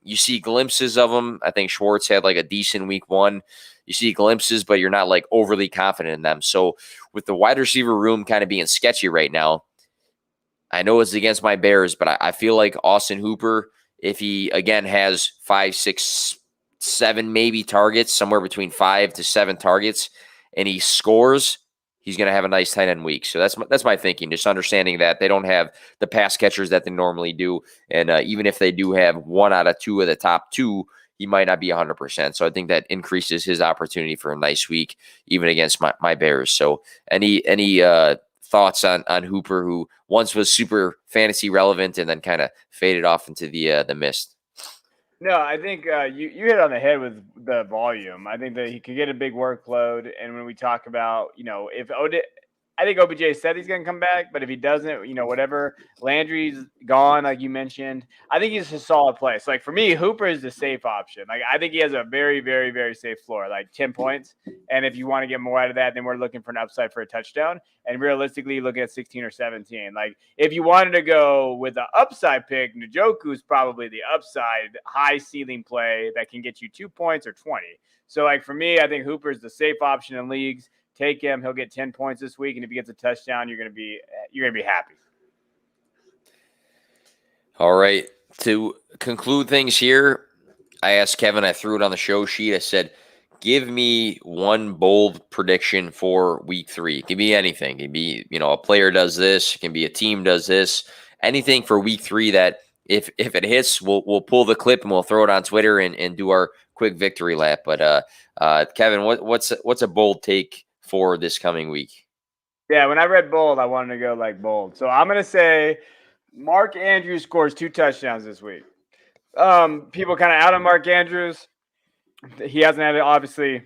you see glimpses of them. I think Schwartz had like a decent week 1. You see glimpses, but you're not like overly confident in them. So with the wide receiver room kind of being sketchy right now, I know it's against my Bears, but I feel like Austin Hooper, if he again has 5, 6, 7 maybe targets, somewhere between 5 to 7 targets, and he scores, he's going to have a nice tight end week. So that's my thinking, just understanding that they don't have the pass catchers that they normally do. And even if they do have 1 out of 2 of the top 2, he might not be 100%. So I think that increases his opportunity for a nice week, even against my Bears. So any thoughts on Hooper, who once was super fantasy relevant and then kind of faded off into the mist? No, I think you hit on the head with the volume. I think that he could get a big workload. And when we talk about, I think OBJ said he's going to come back, but if he doesn't, whatever, Landry's gone, like you mentioned, I think he's a solid play. So, like, for me, Hooper is the safe option. Like, I think he has a very, very, very safe floor, like 10 points. And if you want to get more out of that, then we're looking for an upside for a touchdown. And realistically, looking at 16 or 17. Like, if you wanted to go with the upside pick, Njoku's probably the upside high ceiling play that can get you 2 points or 20. So, like, for me, I think Hooper's the safe option in leagues. Take him. He'll get 10 points this week, and if he gets a touchdown, you're gonna be happy. All right. To conclude things here, I asked Kevin. I threw it on the show sheet. I said, "Give me one bold prediction for week 3. It can be anything. It can be a player does this. It can be a team does this. Anything for week 3 that if it hits, we'll pull the clip and we'll throw it on Twitter and do our quick victory lap." But Kevin, what's a bold take for this coming week? Yeah, when I read bold, I wanted to go like bold. So I'm going to say Mark Andrews scores 2 touchdowns this week. People kind of out on Mark Andrews. He hasn't had, obviously,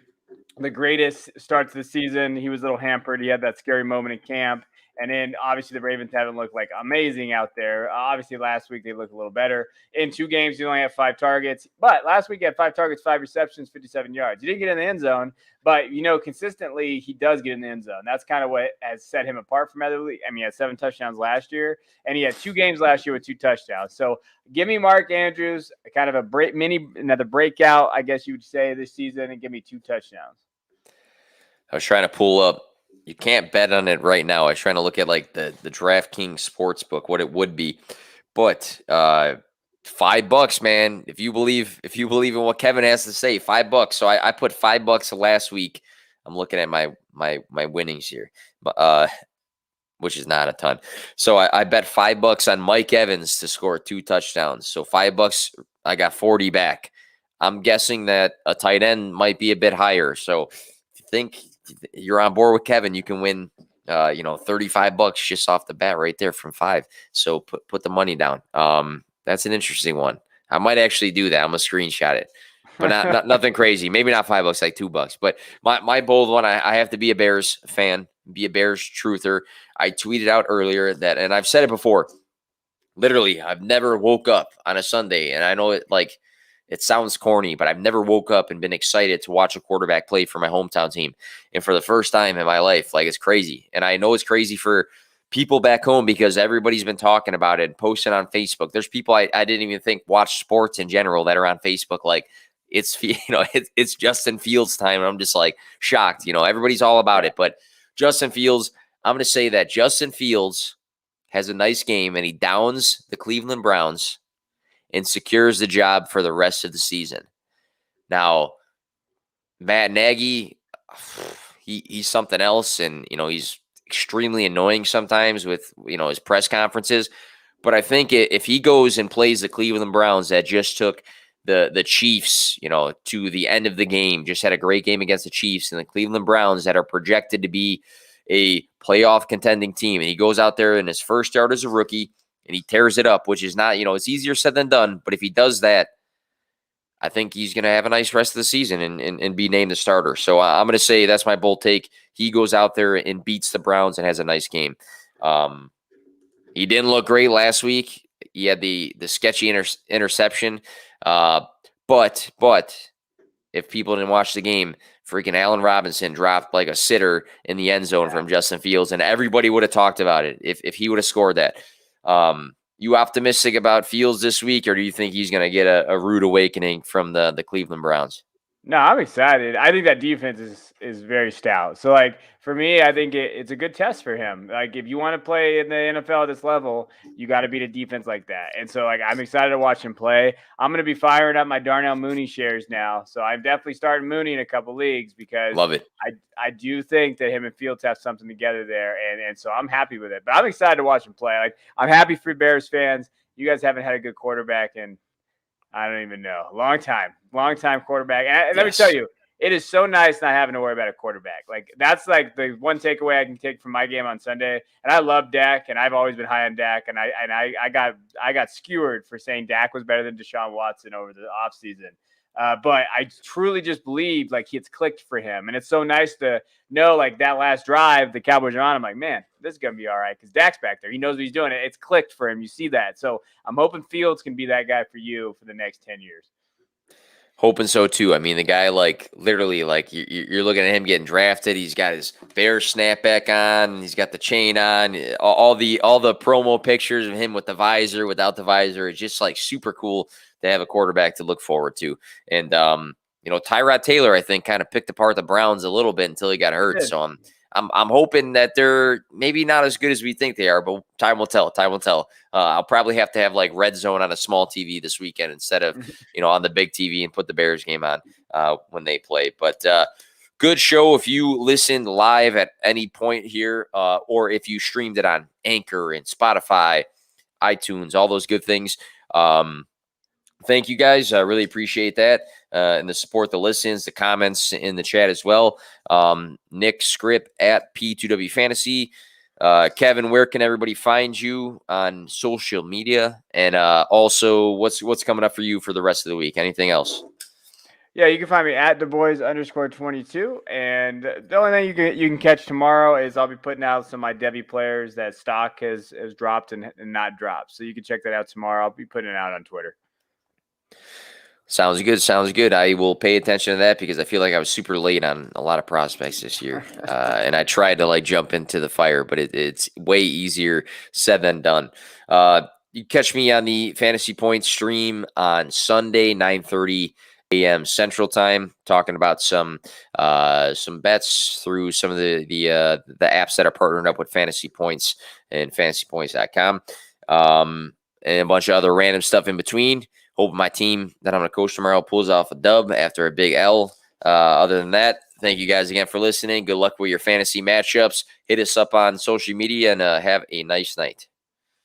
the greatest start to the season. He was a little hampered. He had that scary moment in camp. And then, obviously, the Ravens haven't looked like amazing out there. Obviously, last week they looked a little better. In 2 games, he only had 5 targets. But last week he had 5 targets, 5 receptions, 57 yards. He didn't get in the end zone. But, consistently he does get in the end zone. That's kind of what has set him apart from other leagues. I mean, he had 7 touchdowns last year. And he had 2 games last year with 2 touchdowns. So, give me Mark Andrews, kind of another breakout, I guess you would say, this season. And give me 2 touchdowns. I was trying to pull up. You can't bet on it right now. I was trying to look at like the DraftKings Sportsbook, what it would be. But $5, man. If you believe in what Kevin has to say, $5. So I put $5 last week. I'm looking at my winnings here, which is not a ton. So I bet $5 on Mike Evans to score 2 touchdowns. So $5, I got 40 back. I'm guessing that a tight end might be a bit higher. So if you think you're on board with Kevin, you can win, $35 just off the bat right there from 5. So put the money down. That's an interesting one. I might actually do that. I'm gonna screenshot it, but not nothing crazy. Maybe not $5, like $2. But my bold one, I have to be a Bears fan, be a Bears truther. I tweeted out earlier that, and I've said it before. Literally, I've never woke up on a Sunday, and I know it sounds corny, but I've never woke up and been excited to watch a quarterback play for my hometown team. And for the first time in my life, like, it's crazy. And I know it's crazy for people back home because everybody's been talking about it and posting on Facebook. There's people I didn't even think watch sports in general that are on Facebook, like, it's it's Justin Fields time. And I'm just like shocked. Everybody's all about it, but Justin Fields. I'm going to say that Justin Fields has a nice game and he downs the Cleveland Browns and secures the job for the rest of the season. Now, Matt Nagy, he's something else, and he's extremely annoying sometimes with his press conferences. But I think if he goes and plays the Cleveland Browns that just took the Chiefs, to the end of the game, just had a great game against the Chiefs, and the Cleveland Browns that are projected to be a playoff contending team, and he goes out there in his first start as a rookie and he tears it up, which is not, it's easier said than done. But if he does that, I think he's going to have a nice rest of the season and be named the starter. So I'm going to say that's my bold take. He goes out there and beats the Browns and has a nice game. He didn't look great last week. He had the sketchy interception. But if people didn't watch the game, freaking Allen Robinson dropped like a sitter in the end zone from Justin Fields, and everybody would have talked about it if he would have scored that. You optimistic about Fields this week, or do you think he's going to get a rude awakening from the Cleveland Browns? No, I'm excited. I think that defense is very stout. So, like, for me, I think it's a good test for him. Like, if you want to play in the NFL at this level, you got to beat a defense like that. And so, like, I'm excited to watch him play. I'm going to be firing up my Darnell Mooney shares now. So I'm definitely starting Mooney in a couple leagues because love it. I do think that him and Fields have something together there. And so I'm happy with it. But I'm excited to watch him play. Like, I'm happy for Bears fans. You guys haven't had a good quarterback in I don't even know. Long time quarterback. And let me tell you, it is so nice not having to worry about a quarterback. Like, that's like the one takeaway I can take from my game on Sunday. And I love Dak, and I've always been high on Dak. And I got skewered for saying Dak was better than Deshaun Watson over the offseason. But I truly just believe like it's clicked for him. And it's so nice to know like that last drive the Cowboys are on. I'm like, man, this is going to be all right because Dak's back there. He knows what he's doing. It's clicked for him. You see that. So I'm hoping Fields can be that guy for you for the next 10 years. Hoping so too. I mean, the guy, like, literally, like, you're looking at him getting drafted. He's got his Bears snapback on. He's got the chain on. All the promo pictures of him with the visor, without the visor. It's just like super cool to have a quarterback to look forward to. And Tyrod Taylor, I think, kind of picked apart the Browns a little bit until he got hurt. So I'm hoping that they're maybe not as good as we think they are, but time will tell. I'll probably have to have like Red Zone on a small TV this weekend instead of, on the big TV and put the Bears game on when they play. But good show. If you listened live at any point here, or if you streamed it on Anchor and Spotify, iTunes, all those good things. Thank you guys. I really appreciate that. And the support, the listens, the comments in the chat as well. Nick Script at P2W Fantasy. Kevin, where can everybody find you on social media? And also, what's coming up for you for the rest of the week? Anything else? Yeah, you can find me at DuBois_22. And the only thing you can catch tomorrow is I'll be putting out some of my Debbie players that stock has dropped and not dropped. So you can check that out tomorrow. I'll be putting it out on Twitter. Sounds good. I will pay attention to that because I feel like I was super late on a lot of prospects this year. And I tried to like jump into the fire, but it's way easier said than done. You catch me on the Fantasy Points stream on Sunday, 9:30 a.m. Central Time, talking about some bets through some of the apps that are partnered up with Fantasy Points and fantasypoints.com. And a bunch of other random stuff in between. Hope my team that I'm going to coach tomorrow pulls off a dub after a big L. Other than that, thank you guys again for listening. Good luck with your fantasy matchups. Hit us up on social media and have a nice night.